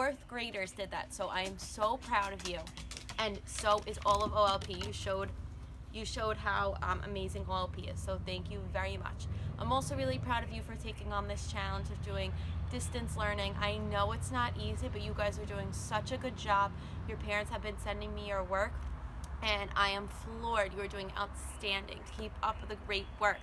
4th graders did that, so I am so proud of you. And so is all of OLP. You showed how amazing OLP is, so thank you very much. I'm also really proud of you for taking on this challenge of doing distance learning. I know it's not easy, but you guys are doing such a good job. Your parents have been sending me your work, and I am floored. You are doing outstanding. Keep up the great work.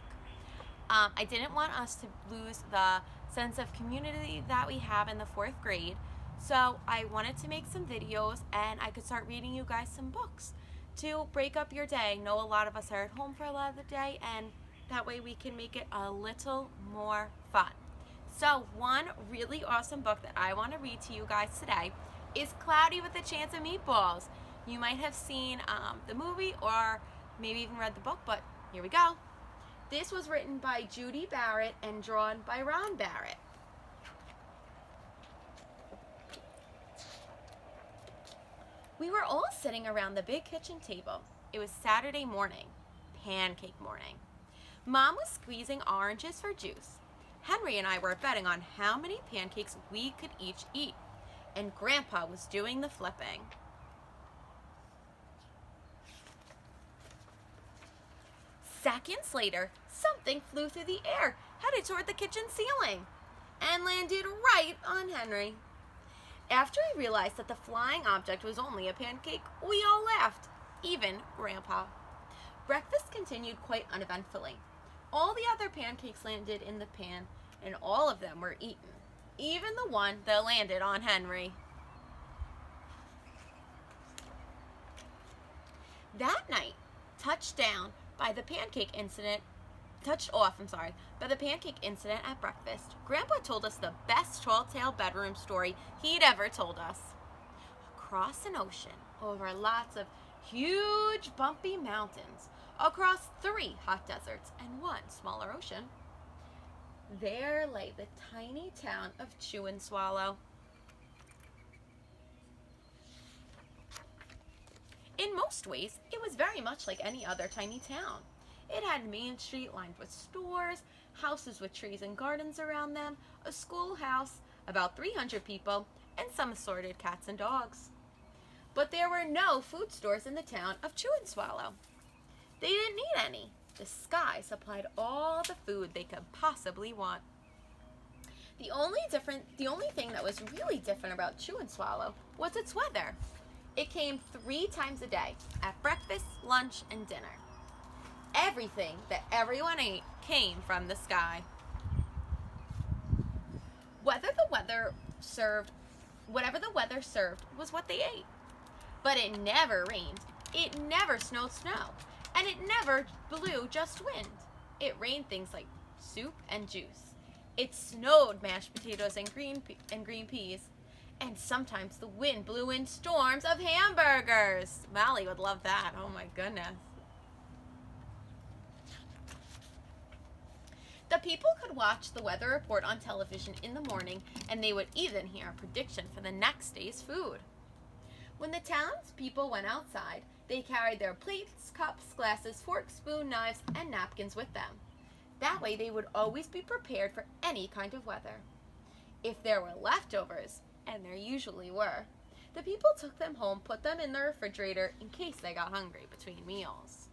I didn't want us to lose the sense of community that we have in the 4th grade, so I wanted to make some videos and I could start reading you guys some books to break up your day. I know a lot of us are at home for a lot of the day, and that way we can make it a little more fun. So one really awesome book that I want to read to you guys today is Cloudy with a Chance of Meatballs. You might have seen the movie or maybe even read the book, but here we go. This was written by Judy Barrett and drawn by Ron Barrett. We were all sitting around the big kitchen table. It was Saturday morning, pancake morning. Mom was squeezing oranges for juice. Henry and I were betting on how many pancakes we could each eat, and Grandpa was doing the flipping. Seconds later, something flew through the air, headed toward the kitchen ceiling, and landed right on Henry. After we realized that the flying object was only a pancake, we all laughed, even Grandpa. Breakfast continued quite uneventfully. All the other pancakes landed in the pan, and all of them were eaten, even the one that landed on Henry. That night, touched off by the pancake incident at breakfast, Grandpa told us the best tall-tale bedroom story he'd ever told us. Across an ocean, over lots of huge bumpy mountains, across 3 hot deserts and 1 smaller ocean, there lay the tiny town of Chew and Swallow. In most ways, it was very much like any other tiny town. It had Main Street lined with stores, houses with trees and gardens around them, a schoolhouse, about 300 people, and some assorted cats and dogs. But there were no food stores in the town of Chew and Swallow. They didn't need any. The sky supplied all the food they could possibly want. The only thing that was really different about Chew and Swallow was its weather. It came 3 times a day, at breakfast, lunch, and dinner. Everything that everyone ate came from the sky. Whatever the weather served was what they ate. But it never rained, it never snowed snow, and it never blew just wind. It rained things like soup and juice. It snowed mashed potatoes and green peas. And sometimes the wind blew in storms of hamburgers. Molly would love that. Oh my goodness. The people could watch the weather report on television in the morning, and they would even hear a prediction for the next day's food. When the townspeople went outside, they carried their plates, cups, glasses, forks, spoons, knives, and napkins with them. That way they would always be prepared for any kind of weather. If there were leftovers, and there usually were, the people took them home, put them in the refrigerator in case they got hungry between meals.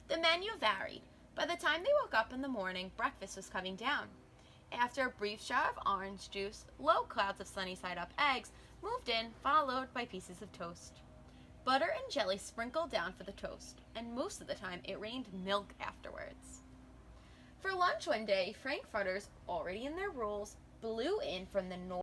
The menu varied. By the time they woke up in the morning, breakfast was coming down. After a brief shower of orange juice, low clouds of sunny-side-up eggs moved in, followed by pieces of toast. Butter and jelly sprinkled down for the toast, and most of the time it rained milk afterwards. For lunch one day, frankfurters, already in their rolls, blew in from the north.